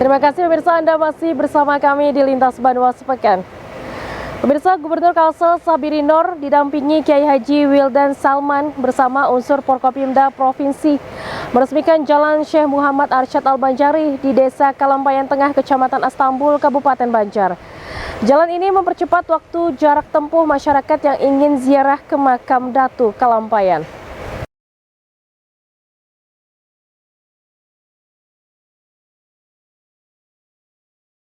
Terima kasih pemirsa, Anda masih bersama kami di Lintas Banua Sepekan. Pemirsa, Gubernur Kalsel Sabiri Nur didampingi Kiai Haji Wildan Salman bersama unsur Forkopimda Provinsi meresmikan Jalan Syekh Muhammad Arsyad Al-Banjari di Desa Kalampayan Tengah, Kecamatan Astambul, Kabupaten Banjar. Jalan ini mempercepat waktu jarak tempuh masyarakat yang ingin ziarah ke makam Datu Kalampayan.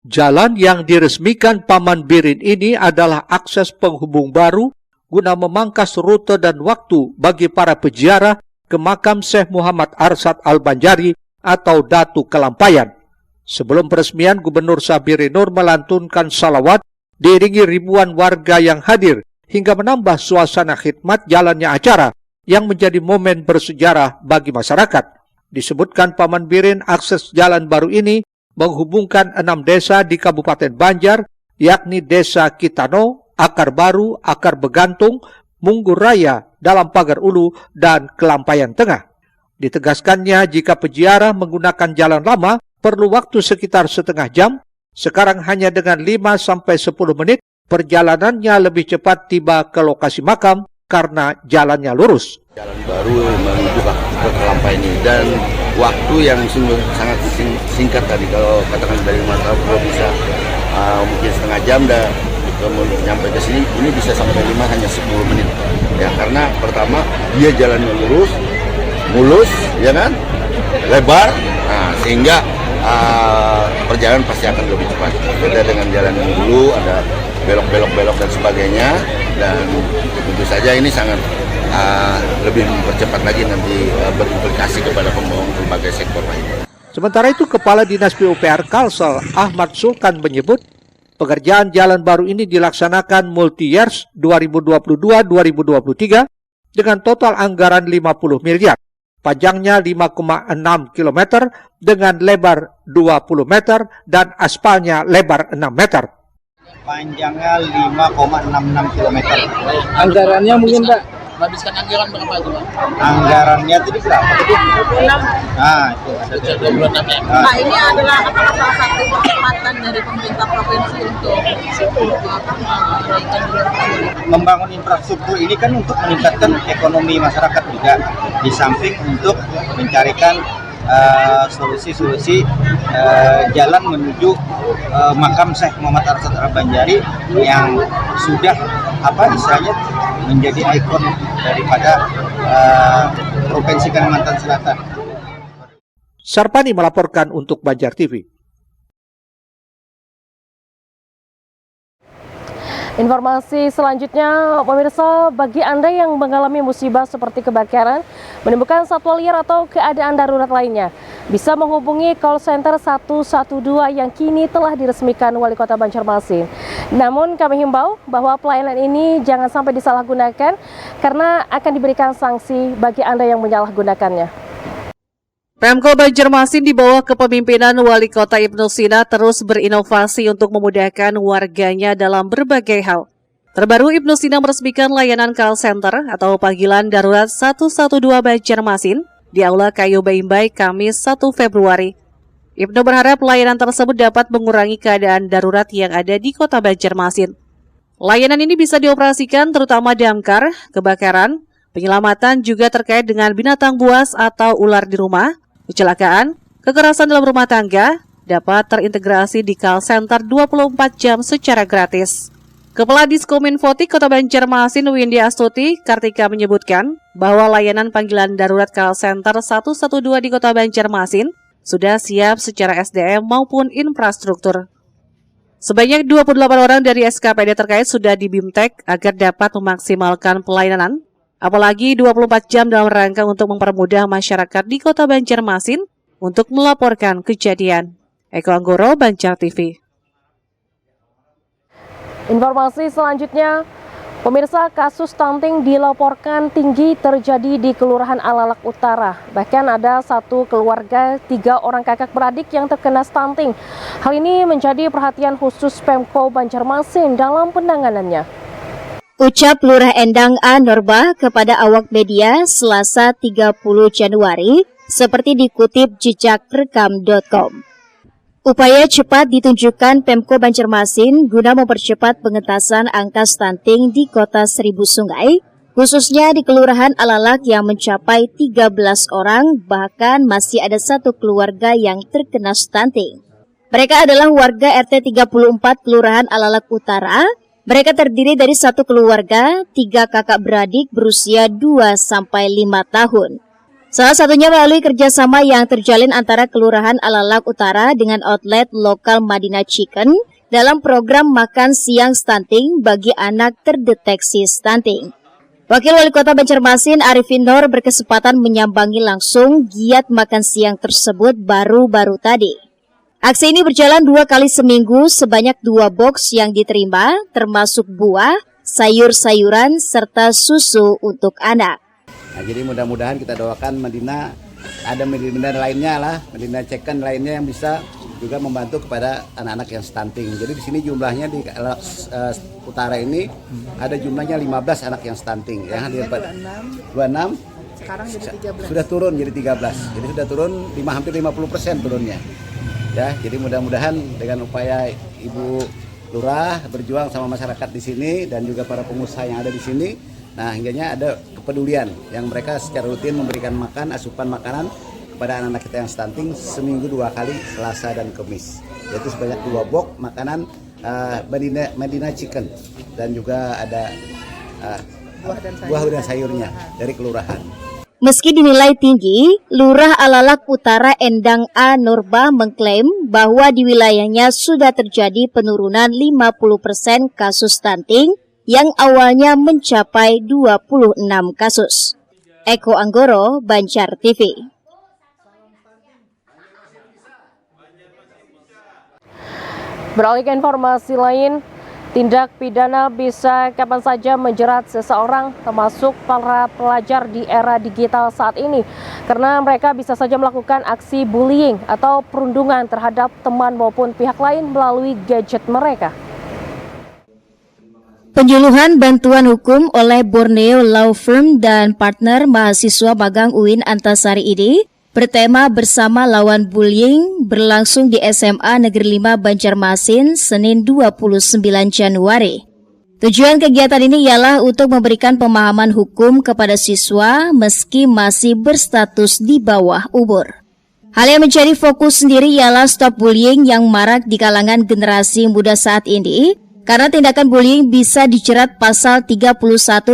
Jalan yang diresmikan Paman Birin ini adalah akses penghubung baru guna memangkas rute dan waktu bagi para peziarah ke makam Syekh Muhammad Arsyad Al-Banjari atau Datu Kalampayan. Sebelum peresmian, Gubernur Sabiri Nur melantunkan salawat diiringi ribuan warga yang hadir hingga menambah suasana khidmat jalannya acara yang menjadi momen bersejarah bagi masyarakat. Disebutkan Paman Birin, akses jalan baru ini menghubungkan 6 desa di Kabupaten Banjar, yakni Desa Kitano, Akar Baru, Akar Begantung, Munggur Raya, Dalam Pagar Ulu, dan Kelampayan Tengah. Ditegaskannya jika peziarah menggunakan jalan lama perlu waktu sekitar setengah jam, sekarang hanya dengan 5-10 menit perjalanannya lebih cepat tiba ke lokasi makam karena jalannya lurus. Jalan baru menuju ke Kalampayan ini dan waktu yang sangat singkat tadi, kalau katakan dari Mataram bisa mungkin setengah jam dan kemudian nyampe ke sini, ini bisa sampai 5 hanya 10 menit ya, karena pertama dia jalannya lurus, mulus ya kan, lebar, sehingga perjalanan pasti akan lebih cepat. Beda dengan jalan yang dulu ada belok-belok dan sebagainya, dan tentu saja ini sangat lebih mempercepat lagi nanti berimplikasi kepada pembangunan berbagai sektor lainnya. Sementara itu, Kepala Dinas PUPR Kalsel Ahmad Sulkan menyebut pekerjaan jalan baru ini dilaksanakan multi-years 2022-2023 dengan total anggaran 50 miliar. Panjangnya 5,6 km dengan lebar 20 meter dan aspalnya lebar 6 meter. Panjangnya 5,66 km. Anggarannya mungkin Pak? Menghabiskan anggaran berapa itu Pak? Anggarannya tadi berapa? 26. Nah, itu ada 26 ya. Pak, ini adalah apakah salah satu kesempatan dari pemerintah provinsi untuk membangun infrastruktur ini kan untuk meningkatkan ekonomi masyarakat juga, di samping untuk mencarikan solusi-solusi jalan menuju makam Syekh Muhammad Arsyad Al-Banjari yang sudah istilahnya menjadi ikon daripada Provinsi Kalimantan Selatan. Sarpani melaporkan untuk Banjar TV. Informasi selanjutnya, pemirsa, bagi Anda yang mengalami musibah seperti kebakaran, menemukan satwa liar atau keadaan darurat lainnya, bisa menghubungi call center 112 yang kini telah diresmikan Wali Kota Banjarmasin. Namun kami himbau bahwa pelayanan ini jangan sampai disalahgunakan karena akan diberikan sanksi bagi Anda yang menyalahgunakannya. Pemko Banjarmasin di bawah kepemimpinan Wali Kota Ibnu Sina terus berinovasi untuk memudahkan warganya dalam berbagai hal. Terbaru, Ibnu Sina meresmikan layanan call center atau panggilan darurat 112 Banjarmasin di Aula Kayu Baimbai Kamis 1 Februari. Ibnu berharap layanan tersebut dapat mengurangi keadaan darurat yang ada di Kota Banjarmasin. Layanan ini bisa dioperasikan terutama damkar, kebakaran, penyelamatan juga terkait dengan binatang buas atau ular di rumah, kecelakaan, kekerasan dalam rumah tangga, dapat terintegrasi di call center 24 jam secara gratis. Kepala Diskominfotik Kota Banjarmasin Windy Astuti Kartika menyebutkan bahwa layanan panggilan darurat call center 112 di Kota Banjarmasin sudah siap secara SDM maupun infrastruktur. Sebanyak 28 orang dari SKPD terkait sudah di BIMTEK agar dapat memaksimalkan pelayanan, apalagi 24 jam dalam rangka untuk mempermudah masyarakat di Kota Banjarmasin untuk melaporkan kejadian. Eko Anggoro, Banjar TV. Informasi selanjutnya, pemirsa, kasus stunting dilaporkan tinggi terjadi di Kelurahan Alalak Utara. Bahkan ada satu keluarga 3 orang kakak beradik yang terkena stunting. Hal ini menjadi perhatian khusus Pemko Banjarmasin dalam penanganannya. Ucap Lurah Endang A. Norba kepada awak media Selasa 30 Januari seperti dikutip jejakrekam.com. Upaya cepat ditunjukkan Pemko Banjarmasin guna mempercepat pengentasan angka stunting di Kota Seribu Sungai, khususnya di Kelurahan Alalak yang mencapai 13 orang, bahkan masih ada satu keluarga yang terkena stunting. Mereka adalah warga RT 34 Kelurahan Alalak Utara. Mereka terdiri dari satu keluarga, 3 kakak beradik berusia 2-5 tahun. Salah satunya melalui kerjasama yang terjalin antara Kelurahan Alalak Utara dengan outlet lokal Madinah Chicken dalam program makan siang stunting bagi anak terdeteksi stunting. Wakil Wali Kota Banjarmasin Arifin Nur berkesempatan menyambangi langsung giat makan siang tersebut baru-baru tadi. Aksi ini berjalan 2 kali seminggu sebanyak 2 box yang diterima, termasuk buah, sayur-sayuran, serta susu untuk anak. Nah, jadi mudah-mudahan kita doakan Madinah, ada Madinah lainnya lah, Madinah Chicken lainnya yang bisa juga membantu kepada anak-anak yang stunting. Jadi di sini jumlahnya di utara ini ada jumlahnya 15 anak yang stunting. Yang hadir 26, sekarang jadi 13. Sudah turun jadi 13. Jadi sudah turun hampir 50% turunnya. Ya, jadi mudah-mudahan dengan upaya Ibu Lurah berjuang sama masyarakat di sini dan juga para pengusaha yang ada di sini. Nah, hingganya ada kepedulian yang mereka secara rutin memberikan asupan makanan kepada anak-anak kita yang stunting seminggu 2 kali, Selasa dan Kamis. Yaitu sebanyak 2 box makanan Madinah Chicken dan juga ada buah dan sayurnya dari kelurahan. Meski dinilai tinggi, Lurah Alalak Utara Endang A. Norba mengklaim bahwa di wilayahnya sudah terjadi penurunan 50% kasus stunting yang awalnya mencapai 26 kasus. Eko Anggoro, Banjar TV. Beralih ke informasi lain, tindak pidana bisa kapan saja menjerat seseorang, termasuk para pelajar di era digital saat ini, karena mereka bisa saja melakukan aksi bullying atau perundungan terhadap teman maupun pihak lain melalui gadget mereka. Penyuluhan bantuan hukum oleh Borneo Law Firm dan partner mahasiswa magang UIN Antasari ini bertema bersama lawan bullying berlangsung di SMA Negeri 5 Banjarmasin Senin 29 Januari. Tujuan kegiatan ini ialah untuk memberikan pemahaman hukum kepada siswa meski masih berstatus di bawah umur. Hal yang menjadi fokus sendiri ialah stop bullying yang marak di kalangan generasi muda saat ini, karena tindakan bullying bisa dijerat pasal 31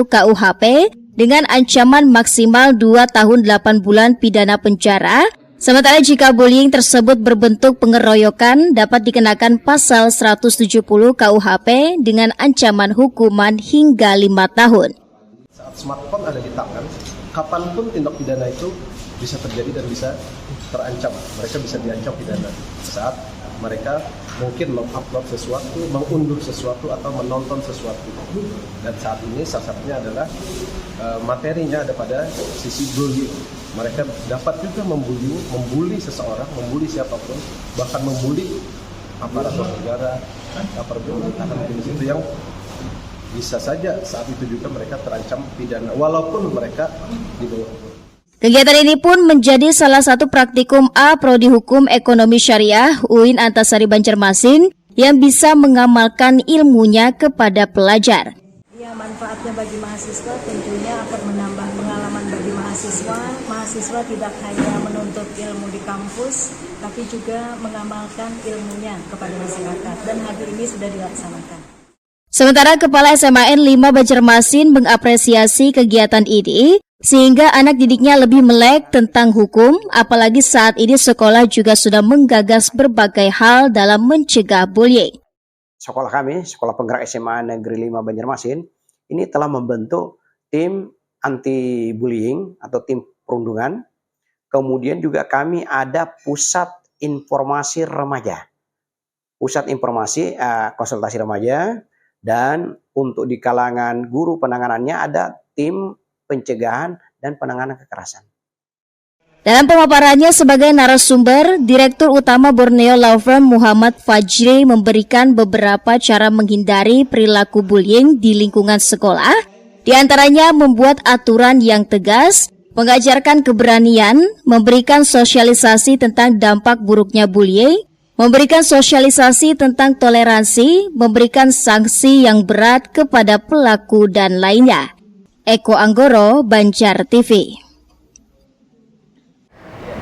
KUHP dengan ancaman maksimal 2 tahun 8 bulan pidana penjara, sementara jika bullying tersebut berbentuk pengeroyokan dapat dikenakan pasal 170 KUHP dengan ancaman hukuman hingga 5 tahun. Saat smartphone ada di tangan, kapanpun tindak pidana itu bisa terjadi dan bisa terancam. Mereka bisa diancam pidana saat mereka mungkin mengupload sesuatu, mengunduh sesuatu, atau menonton sesuatu. Dan saat ini salah satunya adalah materinya ada pada sisi bullying. Mereka dapat juga membuli seseorang, membuli siapapun, bahkan membuli aparatur negara, aparat pemerintahan itu yang bisa saja saat itu juga mereka terancam pidana, walaupun mereka di bawah umur. Kegiatan ini pun menjadi salah satu praktikum A Prodi Hukum Ekonomi Syariah UIN Antasari Banjarmasin yang bisa mengamalkan ilmunya kepada pelajar. Ya, manfaatnya bagi mahasiswa tentunya akan menambah pengalaman bagi mahasiswa. Mahasiswa tidak hanya menuntut ilmu di kampus, tapi juga mengamalkan ilmunya kepada masyarakat. Dan hal ini sudah dilaksanakan. Sementara Kepala SMAN 5 Banjarmasin mengapresiasi kegiatan ini, sehingga anak didiknya lebih melek tentang hukum, apalagi saat ini sekolah juga sudah menggagas berbagai hal dalam mencegah bullying. Sekolah kami, Sekolah Penggerak SMA Negeri 5 Banjarmasin, ini telah membentuk tim anti bullying atau tim perundungan. Kemudian juga kami ada pusat informasi remaja. Pusat informasi konsultasi remaja, dan untuk di kalangan guru penanganannya ada tim pencegahan dan penanganan kekerasan. Dalam pemaparannya sebagai narasumber, Direktur Utama Borneo Law Firm Muhammad Fajri memberikan beberapa cara menghindari perilaku bullying di lingkungan sekolah, di antaranya membuat aturan yang tegas, mengajarkan keberanian, memberikan sosialisasi tentang dampak buruknya bullying, memberikan sosialisasi tentang toleransi, memberikan sanksi yang berat kepada pelaku dan lainnya. Eko Anggoro, Banjar TV.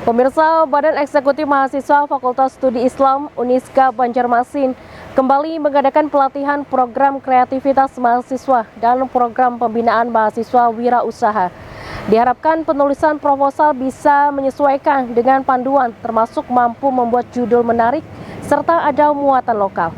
Pemirsa, Badan Eksekutif Mahasiswa Fakultas Studi Islam Uniska Banjarmasin kembali mengadakan pelatihan program kreativitas mahasiswa dan program pembinaan mahasiswa wirausaha. Diharapkan penulisan proposal bisa menyesuaikan dengan panduan, termasuk mampu membuat judul menarik serta ada muatan lokal.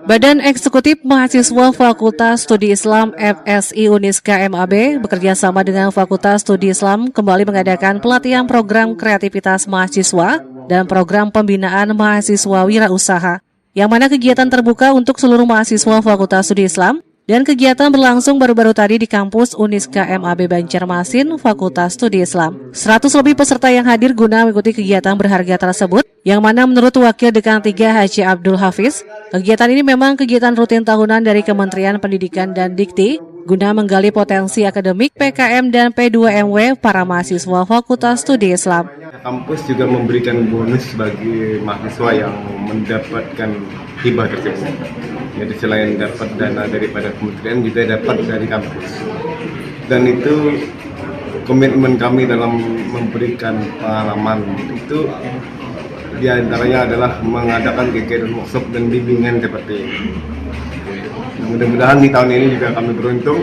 Badan Eksekutif Mahasiswa Fakultas Studi Islam FSI Uniska MAB bekerja sama dengan Fakultas Studi Islam kembali mengadakan pelatihan program kreativitas mahasiswa dan program pembinaan mahasiswa wirausaha, yang mana kegiatan terbuka untuk seluruh mahasiswa Fakultas Studi Islam. Dan kegiatan berlangsung baru-baru tadi di kampus Uniska MAB Banjarmasin, Fakultas Studi Islam. 100 lebih peserta yang hadir guna mengikuti kegiatan berharga tersebut, yang mana menurut Wakil Dekan 3 Haji Abdul Hafiz, kegiatan ini memang kegiatan rutin tahunan dari Kementerian Pendidikan dan Dikti, guna menggali potensi akademik PKM dan P2MW para mahasiswa Fakultas Studi Islam. Kampus juga memberikan bonus bagi mahasiswa yang mendapatkan hibah tersebut. Jadi selain dapat dana daripada kementerian, juga dapat dari kampus. Dan itu komitmen kami dalam memberikan pengalaman itu diantaranya adalah mengadakan kegiatan workshop dan bimbingan seperti ini. Mudah-mudahan di tahun ini juga kami beruntung,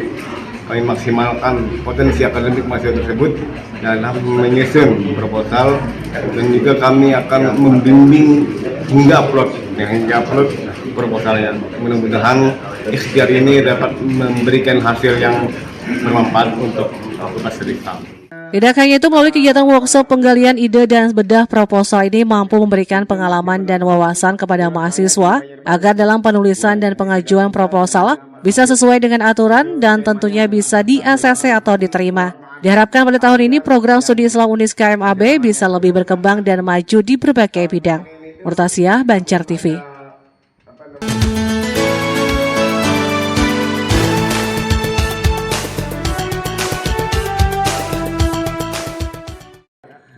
kami maksimalkan potensi akademik mahasiswa tersebut dalam menyusun proposal, dan juga kami akan membimbing hingga upload proposalnya. Mudah-mudahan ikhtiar ini dapat memberikan hasil yang bermanfaat untuk Fakultas Studi Islam. Tidak hanya itu, melalui kegiatan workshop penggalian ide dan bedah proposal ini mampu memberikan pengalaman dan wawasan kepada mahasiswa agar dalam penulisan dan pengajuan proposal bisa sesuai dengan aturan dan tentunya bisa di-ACC atau diterima. Diharapkan pada tahun ini program studi Islam Uniska MAB bisa lebih berkembang dan maju di berbagai bidang. Murtasia, Banjar TV.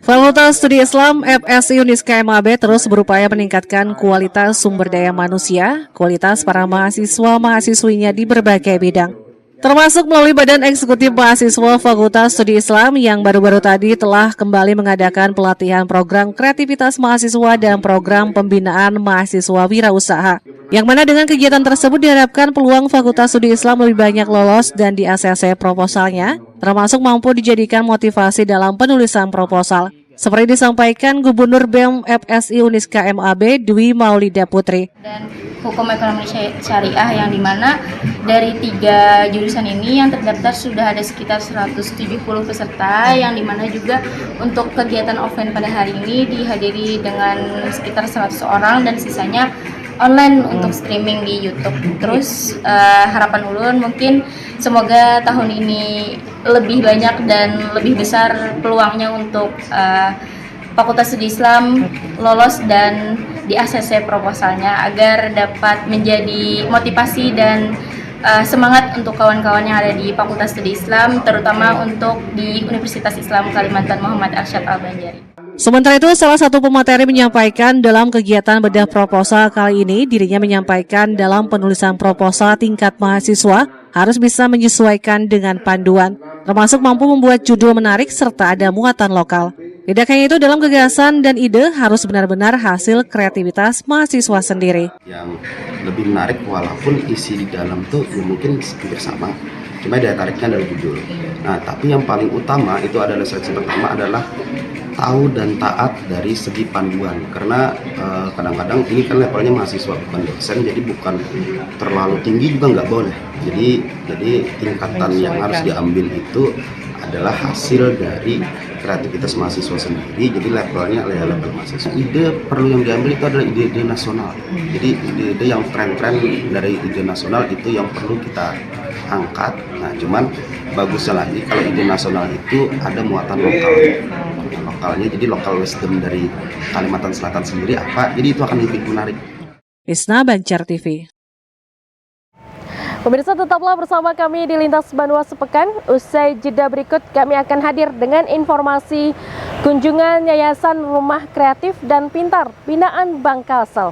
Fakultas Studi Islam FSI Uniska MAB terus berupaya meningkatkan kualitas sumber daya manusia, kualitas para mahasiswa-mahasiswinya di berbagai bidang. Termasuk melalui Badan Eksekutif Mahasiswa Fakultas Studi Islam yang baru-baru tadi telah kembali mengadakan pelatihan program kreativitas mahasiswa dan program pembinaan mahasiswa wirausaha. Yang mana dengan kegiatan tersebut diharapkan peluang Fakultas Studi Islam lebih banyak lolos dan di-ACC proposalnya, termasuk mampu dijadikan motivasi dalam penulisan proposal. Seperti disampaikan Gubernur BEM FSI Uniska MAB Dwi Maulida Putri. Dan Hukum Ekonomi Syariah yang dimana dari 3 jurusan ini yang terdaftar sudah ada sekitar 170 peserta, yang dimana juga untuk kegiatan offline pada hari ini dihadiri dengan sekitar 100 orang dan sisanya online untuk streaming di YouTube. Terus harapan ulun mungkin semoga tahun ini lebih banyak dan lebih besar peluangnya untuk Fakultas Studi Islam lolos dan di-ACC proposalnya agar dapat menjadi motivasi dan semangat untuk kawan-kawan yang ada di Fakultas Studi Islam, terutama untuk di Universitas Islam Kalimantan Muhammad Arsyad Al-Banjari. Sementara itu, salah satu pemateri menyampaikan dalam kegiatan bedah proposal kali ini, dirinya menyampaikan dalam penulisan proposal tingkat mahasiswa harus bisa menyesuaikan dengan panduan, termasuk mampu membuat judul menarik serta ada muatan lokal. Tidak hanya itu, dalam gagasan dan ide harus benar-benar hasil kreativitas mahasiswa sendiri. Yang lebih menarik walaupun isi di dalam tuh mungkin hampir sama, cuma daya tariknya adalah judul. Nah, tapi yang paling utama itu adalah seleksi pertama adalah tahu dan taat dari segi panduan, karena kadang-kadang ini kan levelnya mahasiswa bukan dosen, jadi bukan terlalu tinggi juga nggak boleh. Jadi tingkatan yang harus diambil itu adalah hasil dari kreativitas mahasiswa sendiri, jadi levelnya adalah level mahasiswa. Ide perlu yang diambil itu adalah ide-ide nasional, jadi ide-ide yang tren-tren dari ide nasional itu yang perlu kita angkat. Nah, cuman bagusnya lagi kalau ide nasional itu ada muatan lokalnya, jadi lokal wisdom dari Kalimantan Selatan sendiri apa, jadi itu akan lebih menarik. Isna, Banjar TV. Pemirsa, tetaplah bersama kami di Lintas Banua Sepekan. Usai jeda berikut kami akan hadir dengan informasi Kunjungan Yayasan Rumah Kreatif dan Pintar binaan Bank Kalsel.